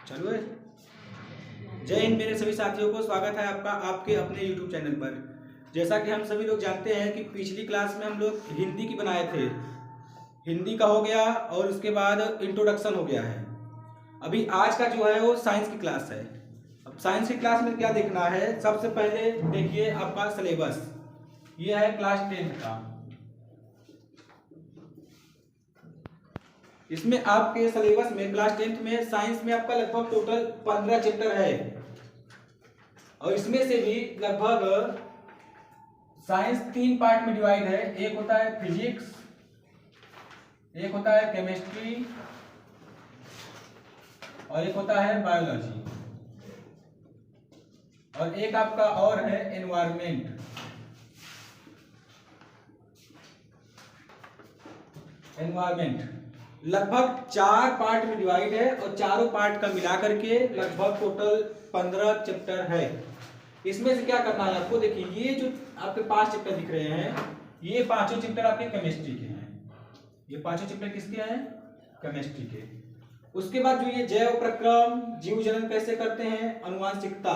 चलो है। जय हिंद मेरे सभी साथियों को, स्वागत है आपका आपके अपने YouTube चैनल पर। जैसा कि हम सभी लोग जानते हैं कि पिछली क्लास में हम लोग हिंदी की बनाए थे, हिंदी का हो गया और उसके बाद इंट्रोडक्शन हो गया है। अभी आज का जो है वो साइंस की क्लास है। अब साइंस की क्लास में क्या देखना है, सबसे पहले देखिए आपका सिलेबस, ये है क्लास 10 का। इसमें आपके सिलेबस में क्लास 10 में साइंस में आपका लगभग टोटल 15 चैप्टर है और इसमें से भी लगभग साइंस 3 पार्ट में डिवाइड है। एक होता है फिजिक्स, एक होता है केमिस्ट्री और एक होता है बायोलॉजी और एक आपका और है एनवायरमेंट। लगभग 4 पार्ट में डिवाइड है और चारों पार्ट का मिला करके लगभग टोटल 15 चैप्टर है। इसमें से क्या करना है आपको, देखिए ये जो आपके 5 चैप्टर दिख रहे हैं, ये पांचों चैप्टर आपके केमिस्ट्री के हैं। ये पांचों चैप्टर किसके हैं? केमिस्ट्री के। उसके बाद जो ये जैव प्रक्रम, जीव जलन कैसे करते हैं, अनुवांशिकता,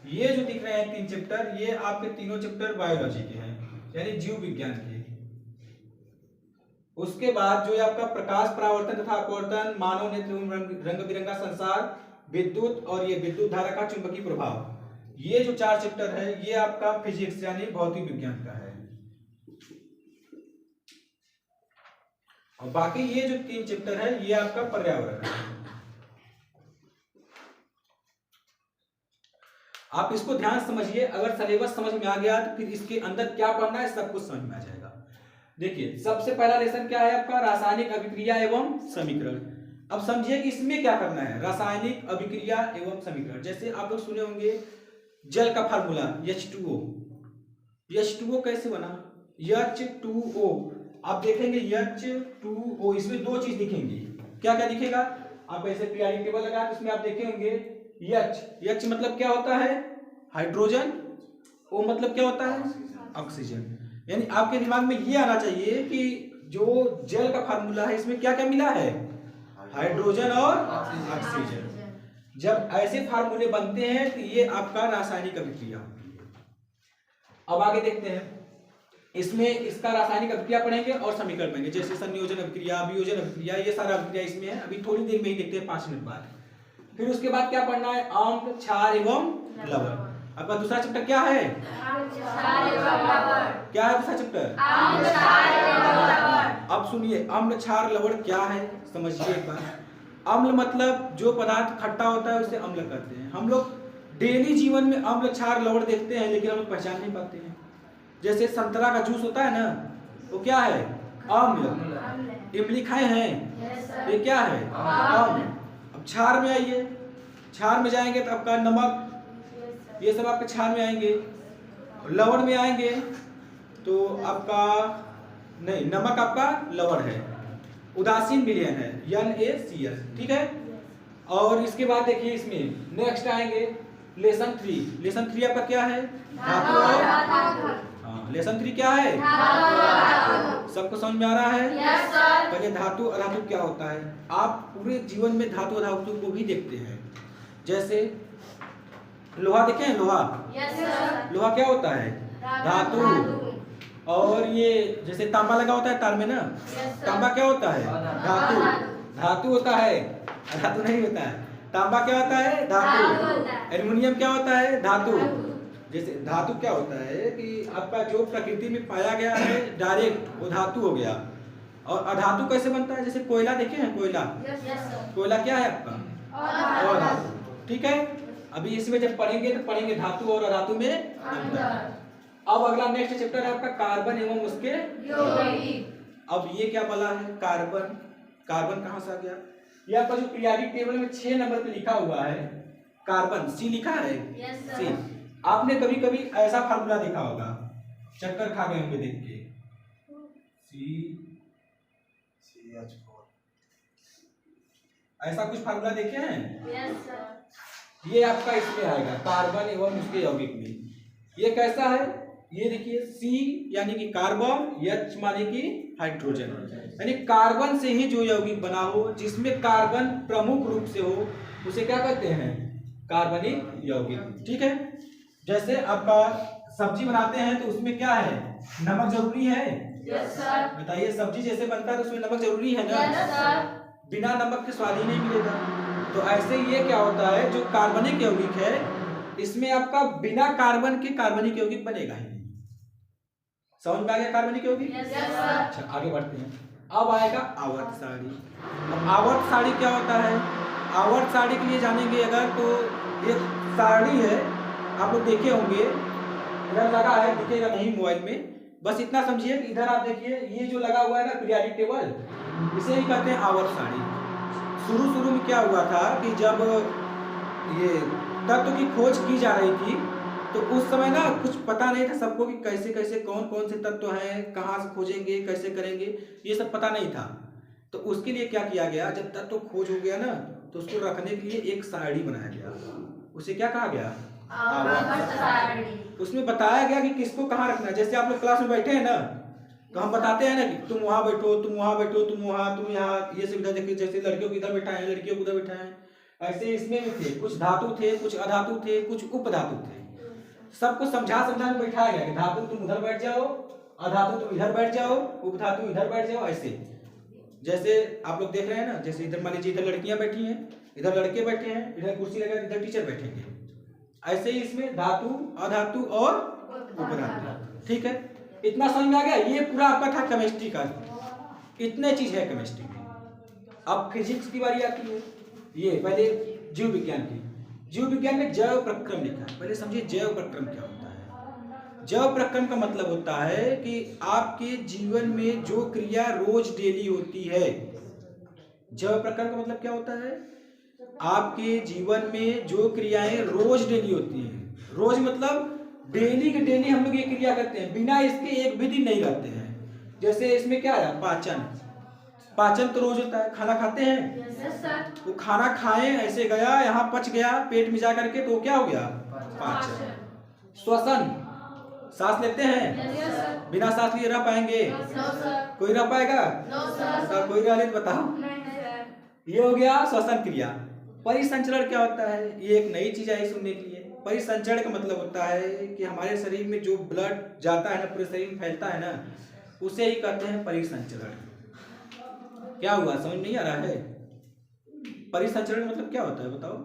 ये जो दिख रहे हैं 3 चैप्टर, ये आपके तीनों चैप्टर बायोलॉजी के हैं, यानी जीव विज्ञान के। उसके बाद जो आपका प्रकाश परावर्तन तथा अपवर्तन, मानव नेत्र रंग बिरंगा संसार, विद्युत और ये विद्युत धारा का चुंबकीय प्रभाव, ये जो 4 चैप्टर है ये आपका फिजिक्स यानी भौतिक विज्ञान का है। और बाकी ये जो 3 चैप्टर है ये आपका पर्यावरण है। आप इसको ध्यान से समझिए, अगर सिलेबस समझ में आ गया तो फिर इसके अंदर क्या पढ़ना है सब कुछ समझ में आ जाएगा। देखिए सबसे पहला लेसन क्या है आपका, रासायनिक अभिक्रिया एवं समीकरण। अब समझिए कि इसमें क्या करना है, रासायनिक अभिक्रिया एवं समीकरण। जैसे आप लोग सुने होंगे जल का फार्मूला H2O। H2O कैसे बना, H2O। आप देखेंगे H2O, इसमें 2 चीज दिखेंगी। क्या क्या दिखेगा, आप ऐसे पीरियोडिक टेबल लगा तो इसमें आप देखे होंगे H मतलब क्या होता है, हाइड्रोजन। O मतलब क्या होता है, ऑक्सीजन। यानी आपके दिमाग में ये आना चाहिए कि जो जल का फार्मूला है इसमें क्या क्या मिला है, हाइड्रोजन और ऑक्सीजन। जब ऐसे फार्मूले बनते हैं तो ये आपका रासायनिक अभिक्रिया होती है। अब आगे देखते हैं, इसमें इसका रासायनिक अभिक्रिया पढ़ेंगे और समीकरण पढ़ेंगे, जैसे संयोजन अभिक्रिया, वियोजन अभिक्रिया, ये सारा अभिक्रिया इसमें है। अभी थोड़ी देर में ही देखते हैं, 5 मिनट बाद। फिर उसके बाद क्या पढ़ना है, अम्ल, क्षार एवं लवण। आपका दूसरा चैप्टर क्या है, क्या है दूसरा चैप्टर, अब सुनिए अम्ल क्षार लवण क्या है समझिए एक बार। अम्ल मतलब जो पदार्थ खट्टा होता है उसे अम्ल कहते हैं। हम लोग डेली जीवन में अम्ल क्षार लवण देखते हैं लेकिन हम लोग पहचान नहीं पाते हैं। जैसे संतरा का जूस होता है ना, वो क्या है, अम्ल। इमली खाए हैं, ये क्या है, अम्ल। अब क्षार में आइए, क्षार में जाएंगे तो आपका नमक, ये सब आपके क्षार में आएंगे। लवण में आएंगे तो आपका नहीं, नमक आपका लवण है, उदासीन विलयन है, NaCl, ठीक है। और इसके बाद देखिए इसमें नेक्स्ट आएंगे लेसन 3। लेसन 3 आपका क्या है, धातु और, हाँ लेसन 3 क्या है, सबको समझ में आ रहा है? Yes sir. पहले धातु अधातु क्या होता है, आप पूरे जीवन में धातु अधातु को भी देखते हैं। जैसे लोहा देखे हैं, लोहा, यस सर। लोहा क्या होता है, धातु। और ये जैसे तांबा लगा होता है तार में ना, तांबा क्या होता है, धातु। धातु होता है, धातु नहीं होता है। तांबा क्या होता है, धातु। एल्युमिनियम क्या होता है, धातु। जैसे धातु क्या होता है कि आपका जो प्रकृति में पाया गया है डायरेक्ट, वो धातु हो गया। और अधातु कैसे बनता है, जैसे कोयला देखे हैं, कोयला, कोयला क्या है आपका, और धातु, ठीक है। अभी इसमें जब पढ़ेंगे तो पढ़ेंगे धातु और अधातु में अंतर। अब अगला नेक्स्ट चैप्टर है आपका कार्बन एवं उसके यौगिक। अब ये क्या बोला है, कार्बन। कार्बन कहां से आ गया, ये आपका जो पीरियोडिक टेबल में 6 नंबर पे लिखा हुआ है कार्बन, C लिखा है, C। आपने कभी कभी ऐसा फार्मूला देखा होगा, चक्कर खा गए होंगे देख के, CH4, ऐसा कुछ फार्मूला देखे हैं? Yes sir. ये आपका इसमें आएगा कार्बन एवं उसके यौगिक में। ये कैसा है, ये देखिए C यानी कि कार्बन, H माने कि हाइड्रोजन, यानी कार्बन से ही जो यौगिक बना हो, जिसमें कार्बन प्रमुख रूप से हो, उसे क्या कहते हैं? कार्बनिक यौगिक। ठीक है, जैसे आपका सब्जी बनाते हैं तो उसमें क्या है? नमक जरूरी है। Yes sir. बताइए, सब्जी जैसे बनता है तो उसमें नमक जरूरी है ना? Yes sir. बिना नमक के स्वाद ही नहीं मिलेगा। तो ऐसे ये क्या होता है, जो कार्बनिक यौगिक है इसमें आपका बिना कार्बन के कार्बनिक यौगिक बनेगा ही नहीं। समझ में आ गया कार्बनिक यौगिक? Yes sir. अच्छा, आगे बढ़ते हैं। अब आएगा आवर्त सारणी। अब आवर्त सारणी क्या होता है? आवर्त सारणी के लिए जानेंगे अगर तो एक सारणी है, आप लोग देखे होंगे, इधर लगा है, दिखेगा नहीं मोबाइल में, बस इतना समझिए कि इधर आप देखिए, ये जो लगा हुआ है ना पीरियोडिक टेबल, इसे ही कहते हैं आवर्त सारणी। शुरू में क्या हुआ था कि जब ये तत्व की खोज की जा रही थी तो उस समय ना कुछ पता नहीं था सबको कि कैसे कैसे कौन कौन से तत्व हैं, कहाँ से खोजेंगे, कैसे करेंगे, ये सब पता नहीं था। तो उसके लिए क्या किया गया, जब तत्व खोज हो गया ना तो उसको रखने के लिए एक सारणी बनाया गया। उसे क्या कहा गया? आवर्त सारणी। उसमें बताया गया कि किसको कहाँ रखना है। जैसे आप लोग क्लास में बैठे हैं ना, तो हम बताते हैं ना कि तुम वहां बैठो, तुम वहां बैठो, तुम वहां, तुम यहाँ, ये सुविधा देखिए। जैसे लड़कियों को इधर बैठाए, लड़कियों को उधर बैठाए, ऐसे इसमें भी थे, कुछ धातु थे, कुछ अधातु थे, कुछ उपधातु थे। सबको समझा समझा के बैठाया गया कि धातु तुम उधर बैठ जाओ, अधातु तुम इधर बैठ जाओ, उपधातु इधर बैठ जाओ। ऐसे जैसे आप लोग देख रहे हैं ना, जैसे इधर मान लीजिए इधर लड़कियां बैठी हैं, इधर लड़के बैठे हैं, इधर कुर्सी लगा, इधर टीचर बैठेंगे। ऐसे ही इसमें धातु, अधातु और उपधातु। ठीक है, इतना समझ में आ गया? ये पूरा आपका था केमिस्ट्री का, इतने चीज है केमिस्ट्री में। अब फिजिक्स की बारी आती है। ये पहले जीव विज्ञान की, जीव विज्ञान में जैव प्रक्रम लिखा है। पहले समझिए जैव प्रक्रम क्या होता है। जैव प्रक्रम का मतलब होता है कि आपके जीवन में जो क्रिया रोज डेली होती है। जैव प्रक्रम का मतलब क्या होता है? आपके जीवन में जो क्रियाएं रोज डेली होती हैं। रोज मतलब डेली के डेली हम लोग ये क्रिया करते हैं, बिना इसके एक भी दिन नहीं रहते हैं। जैसे इसमें क्या है, पाचन। पाचन तो रोज होता है, खाना खाते हैं। Yes sir. वो खाना खाए, ऐसे गया, यहाँ पच गया पेट में जा करके, तो क्या हो गया? पाचन। श्वसन, सांस लेते हैं, यस सर। बिना सांस लिए रह पाएंगे? No sir. कोई रह पाएगा? No sir. कोई रह ले तो बताओ। नहीं सर। ये हो गया श्वसन क्रिया। परिसंचरण क्या होता है? ये एक नई चीज आई सुनने के लिए। परिसंचरण का मतलब होता है कि हमारे शरीर में जो ब्लड जाता है ना, पूरे शरीर में फैलता है ना, उसे ही कहते हैं परिसंचरण। क्या हुआ, समझ नहीं आ रहा है? परिसंचरण मतलब क्या होता है बताओ?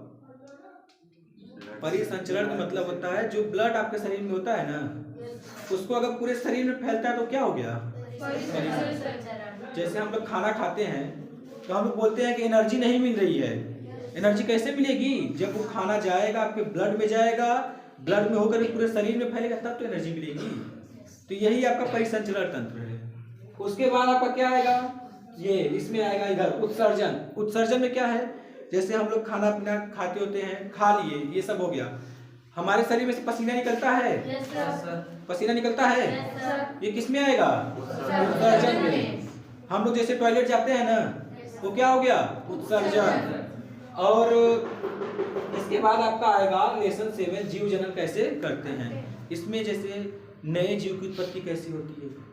परिसंचरण का मतलब होता है जो ब्लड आपके शरीर में होता है ना, उसको अगर पूरे शरीर में फैलता है तो क्या हो गया? जैसे हम लोग खाना खाते हैं तो हम लोग बोलते हैं कि एनर्जी नहीं मिल रही है। एनर्जी कैसे मिलेगी? जब वो खाना जाएगा, आपके ब्लड में जाएगा, ब्लड में होकर पूरे शरीर में फैलेगा, तब तो एनर्जी मिलेगी। तो यही आपका परिसंचरण तंत्र है। उसके बाद आपका क्या आएगा? ये इसमें आएगा इधर उत्सर्जन। उत्सर्जन में क्या है? जैसे हम लोग खाना पीना खाते होते हैं, खा लिए, ये सब हो गया, हमारे शरीर में से पसीना निकलता है। Yes sir. पसीना निकलता है, यस सर। ये किस में आएगा? उत्सर्जन में। हम लोग जैसे टॉयलेट जाते हैं ना, तो क्या हो गया? उत्सर्जन। और इसके बाद आपका आएगा लेसन 7, जीव जनन कैसे करते हैं। इसमें जैसे नए जीव की उत्पत्ति कैसी होती है,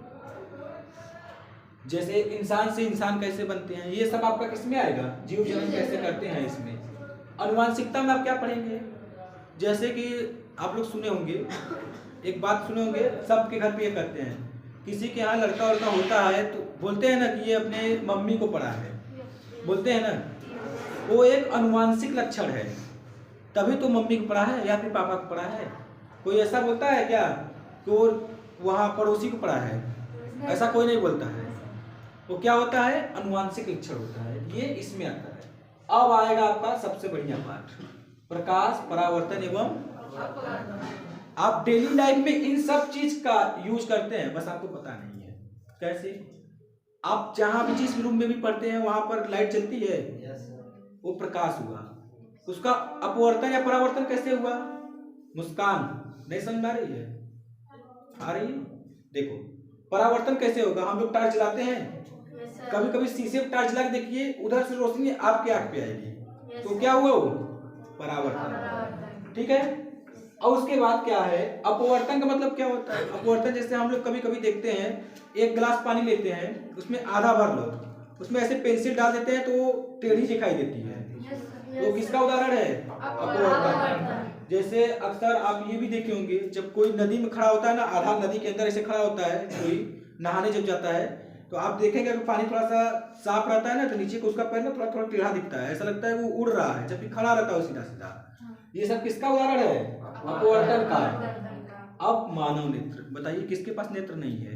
जैसे इंसान से इंसान कैसे बनते हैं, ये सब आपका किसमें आएगा? जीव जनन कैसे करते हैं इसमें। अनुवांशिकता में आप क्या पढ़ेंगे? जैसे कि आप लोग सुने होंगे, एक बात सुने होंगे, सबके घर पे ये करते हैं, किसी के यहाँ लड़का वड़का होता है तो बोलते हैं ना कि ये अपने मम्मी को पढ़ा है, बोलते हैं ना, वो एक अनुवांशिक लक्षण है, तभी तो मम्मी को पढ़ा है या फिर पापा को पढ़ा है। कोई ऐसा बोलता है क्या कि वो वहाँ पड़ोसी को पढ़ा है? ऐसा कोई नहीं बोलता है। तो क्या होता है? अनुवांशिक लक्षण होता है, ये इसमें आता है। अब आएगा आपका सबसे बढ़िया पार्ट, प्रकाश, परावर्तन एवं। आप डेली लाइफ में इन सब चीज का यूज करते हैं, बस आपको पता नहीं है कैसे। आप जहां भी जिस रूम में भी पढ़ते हैं वहां पर लाइट जलती है, वो प्रकाश हुआ। उसका अपवर्तन या परावर्तन कैसे हुआ? मुस्कान, नहीं समझ में आ रही है? आ रही है? देखो परावर्तन कैसे होगा, हम लोग टॉर्च जलाते हैं, कभी कभी शीशे पे टॉर्च जला के देखिए, उधर से रोशनी आपके आंख पे आएगी, तो क्या हुआ? वो परावर्तन। ठीक है। और उसके बाद क्या है, अपवर्तन का मतलब क्या होता है? अपवर्तन जैसे हम लोग कभी कभी देखते हैं, एक गिलास पानी लेते हैं, उसमें आधा भर लो, उसमें ऐसे पेंसिल डाल देते हैं तो वो टेढ़ी दिखाई देती है, तो किसका उदाहरण है? अपवर्तन। जैसे अक्सर आप ये भी देखे होंगे, जब कोई नदी में खड़ा होता है ना, आधा नदी के अंदर ऐसे खड़ा होता है कोई नहाने जब जाता है, तो आप देखेंगे अगर पानी थोड़ा सा साफ रहता है ना, तो नीचे को उसका पैर ना थोड़ा थोड़ा टेढ़ा दिखता है, ऐसा लगता है वो उड़ रहा है, जबकि खड़ा रहता है सीधा सीधा। ये सब किसका उदाहरण है? अपवर्तन का। अब मानव नेत्र, बताइए किसके पास नेत्र नहीं है?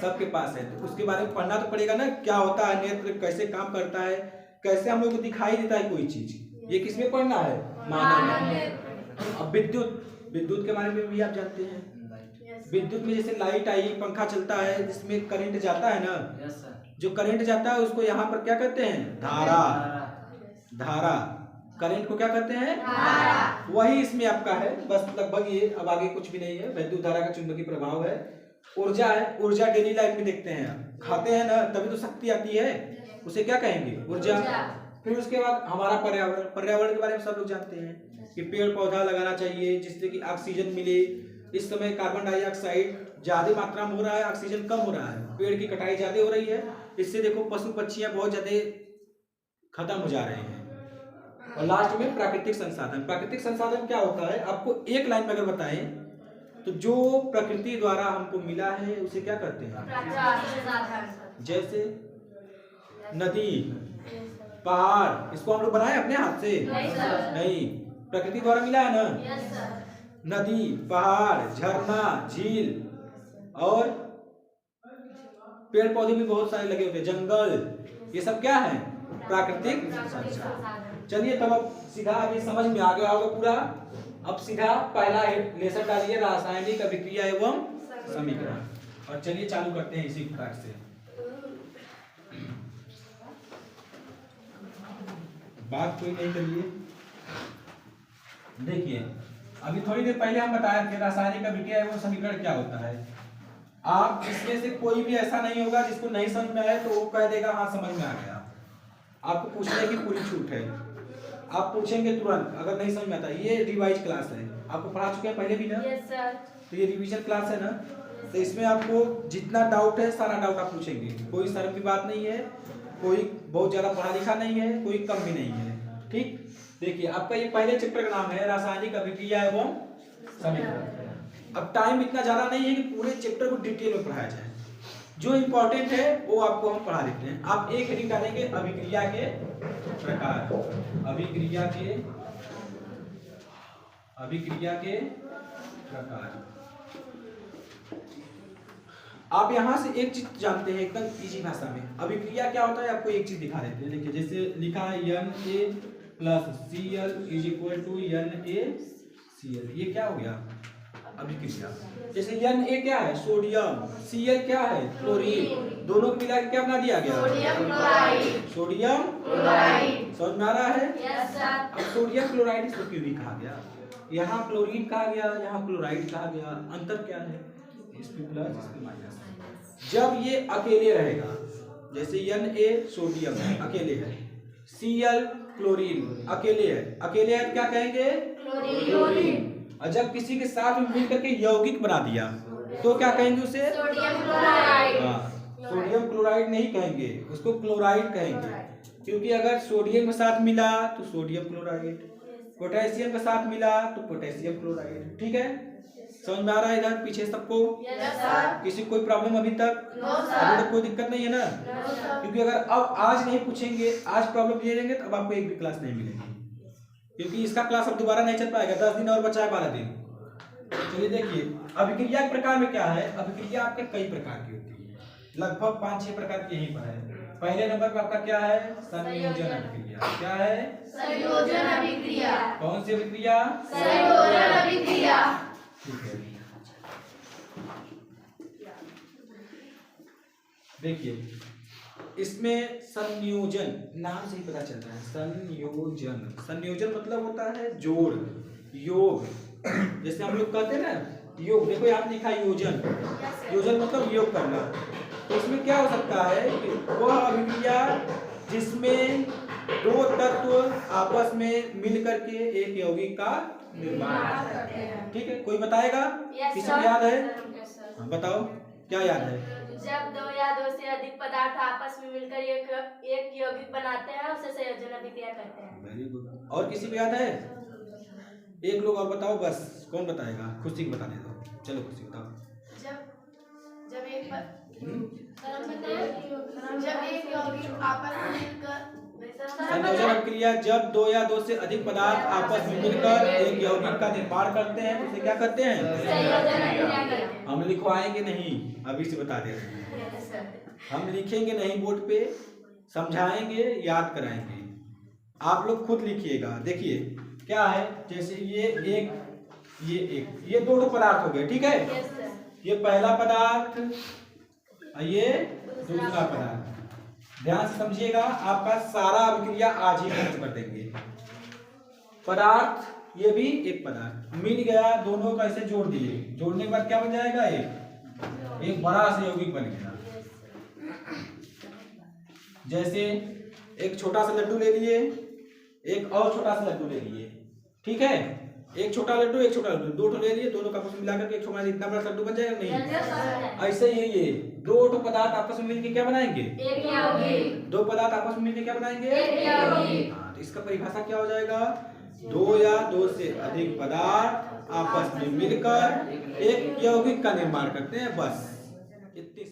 सबके पास है। तो उसके बारे में पढ़ना तो पड़ेगा ना, क्या होता है नेत्र, कैसे काम करता है, कैसे हम लोग को दिखाई देता है कोई चीज, ये किसमें पढ़ना है? मानव नेत्र। अब विद्युत के बारे में भी आप जानते हैं। विद्युत में जैसे लाइट आई, पंखा चलता है, जिसमें करंट जाता है ना, जो करंट जाता है उसको यहाँ पर क्या कहते हैं? धारा। धारा, करंट को क्या कहते हैं? धारा। वही इसमें आपका है, बस लगभग ये, अब आगे कुछ भी नहीं है। विद्युत धारा का चुंबकीय प्रभाव है। ऊर्जा है, ऊर्जा डेली लाइफ में देखते हैं, खाते हैं ना तभी तो शक्ति आती है, उसे क्या कहेंगे? ऊर्जा। फिर उसके बाद हमारा पर्यावरण, पर्यावरण के बारे में सब लोग जानते हैं कि पेड़ पौधा लगाना चाहिए जिससे कि ऑक्सीजन मिले। इस समय कार्बन डाइऑक्साइड ज्यादा मात्रा में हो रहा है, ऑक्सीजन कम हो रहा है, पेड़ की कटाई ज्यादा हो रही है, इससे देखो पशु पक्षियां बहुत ज्यादा खत्म हो जा रहे हैं। और लास्ट में प्राकृतिक संसाधन। प्राकृतिक संसाधन क्या होता है? आपको एक लाइन में अगर बताएं तो जो प्रकृति द्वारा हमको मिला है उसे क्या करते हैं? जैसे नदी, पहाड़, इसको हम लोग बनाए अपने हाथ से? नहीं, प्रकृति द्वारा मिला है ना। नदी, पहाड़, झरना, झील और पेड़ पौधे भी बहुत सारे लगे होते हैं, जंगल, ये सब क्या है? प्राकृतिक संसाधन। चलिए तब अब सीधा अभी समझ में आ गया होगा पूरा। अब सीधा पहला लेसन डालिए, रासायनिक अभिक्रिया एवं समीकरण, और चलिए चालू करते हैं इसी प्रकार से। बात कोई नहीं करिए। देखिए अभी थोड़ी देर पहले हम बताया कि रासायनिक अभिक्रिया एवं समीकरण क्या होता है। आप इसमें से कोई भी ऐसा नहीं होगा जिसको नहीं समझ में आया तो वो कह देगा हाँ समझ में आ गया। आपको पूछने की पूरी छूट है, आप पूछेंगे तुरंत अगर नहीं समझ में आता। ये रिवाइज क्लास है, आपको पढ़ा चुके हैं पहले भी ना? Yes sir. तो ये रिवीजन क्लास है ना, तो इसमें आपको जितना डाउट है सारा डाउट आप पूछेंगे, कोई शर्म की बात नहीं है, कोई बहुत ज्यादा पढ़ा लिखा नहीं है, कोई कम भी नहीं है। ठीक, देखिए आपका ये पहले चैप्टर का नाम है रासायनिक अभिक्रिया एवं समीकरण। अब टाइम इतना ज्यादा नहीं है कि पूरे चैप्टर को डिटेल में पढ़ाया जाए, जो इम्पोर्टेंट है वो आपको हम पढ़ा देते हैं। आप एक हेडिंग डालेंगे अभिक्रिया के प्रकार, अभिक्रिया के प्रकार। आप यहां से एक चीज जानते हैं एकदम इजी भाषा में, अभिक्रिया क्या होता है आपको एक चीज दिखा देते हैं। देखिए जैसे लिखा है Na+Cl = NaCl, ये क्या हो गया? अभिक्रिया। जैसे Na क्या है? सोडियम, Cl क्या है? क्लोरीन, दोनों को मिला के क्या बना दिया गया? Sodium chloride. समझ में आ रहा है? Yes sir. अब सोडियम क्लोराइड इसको क्यों भी कहा गया? यहाँ क्लोरीन कहा गया, यहाँ क्लोराइड कहा गया, अंतर क्या है? इसमें प्लस इसमें माइनस। जब ये अकेले रहेगा, जैसे Na सोडियम अकेले है, Cl क्लोरीन अकेले है, अकेले है क्या कहेंगे? क्लोरीन। और जब किसी के साथ में मिलकर के यौगिक बना दिया तो क्या कहेंगे उसे? Sodium chloride. सोडियम क्लोराइड नहीं कहेंगे, उसको क्लोराइड कहेंगे, क्योंकि अगर सोडियम के साथ मिला तो सोडियम क्लोराइड, पोटेशियम के साथ मिला तो पोटेशियम क्लोराइड। ठीक है, समझ में आ रहा है इधर पीछे सबको? Yes sir. किसी कोई प्रॉब्लम अभी तक? No sir. अभी तक कोई दिक्कत नहीं है ना? No sir. क्योंकि अगर अब आज नहीं पूछेंगे, आज प्रॉब्लम दे देंगे तो अब आपको एक भी क्लास नहीं मिलेगी, क्योंकि इसका क्लास अब दोबारा नहीं चल पाएगा, 10 दिन और बचा है, 12 दिन। चलिए देखिए अभिक्रिया के प्रकार में क्या है। अभिक्रिया आपके कई प्रकार की होती है, लगभग 5-6 प्रकार की यहीं पर है। पहले नंबर पर आपका क्या है? संयोजन अभिक्रिया। क्या है? संयोजन अभिक्रिया। कौन सी अभिक्रिया? संयोजन अभिक्रिया। ठीक है, देखिए इसमें संयोजन नाम से ही पता चलता है, संयोजन। संयोजन मतलब होता है जोड़, योग। जैसे हम लोग कहते हैं ना योग, देखो यहाँ लिखा योजन, योजन मतलब योग करना। तो इसमें क्या हो सकता है कि वह अभिक्रिया जिसमें दो तत्व आपस में मिल करके एक यौगिक का निर्माण करते हैं। ठीक है, कोई बताएगा? किसी को याद है? हाँ, बताओ क्या याद है? जब दो या दो से अधिक पदार्थ आपस में मिलकर एक यौगिक बनाते हैं उसे संयोजन अभिक्रिया कहते हैं। Very good. और किसी को याद है? एक लोग और बताओ बस। कौन बताएगा? खुशी को बताने दो। चलो खुशी बताओ। जब एक यौगिक आपस में मिलकर संयोजन अभिक्रिया जब दो या दो से अधिक पदार्थ आपस में मिलकर एक यौगिक का निर्माण करते हैं तो उसे क्या कहते हैं? संयोजन अभिक्रिया कहते हैं। हम लिखवाएंगे नहीं, अभी से बता दे रहे हैं। हम लिखेंगे नहीं बोर्ड पे, समझाएंगे, याद कराएंगे। आप लोग खुद लिखिएगा। देखिए क्या है, जैसे ये दो पदार्थ हो गए, ठीक है? ये पहला पदार्थ और ये दूसरा पदार्थ। ध्यान से समझिएगा, आपका सारा अभिक्रिया आज ही खत्म कर देंगे। पदार्थ ये भी एक पदार्थ मिल गया, दोनों का ऐसे जोड़ दिए, जोड़ने के बाद क्या बन जाएगा? एक बड़ा सा यौगिक बन गया। जैसे एक छोटा सा लड्डू ले लिए, एक और छोटा सा लड्डू ले लिए, ठीक है? एक छोटा लड्डू एक छोटा लड्डू, दो ले लिए, दोनों का आपस में मिलाकर के एक छोटा इतना बड़ा लड्डू बन जाएगा नहीं? ऐसे ही ये दो पदार्थ आपस में मिलकर क्या बनाएंगे? एक यौगिक। दो पदार्थ आपस में मिलकर क्या बनाएंगे? एक यौगिक। हाँ, तो इसका परिभाषा क्या हो जाएगा? दो या दो से अधिक पदार्थ आपस में मिलकर एक यौगिक का निर्माण करते हैं, बस इतनी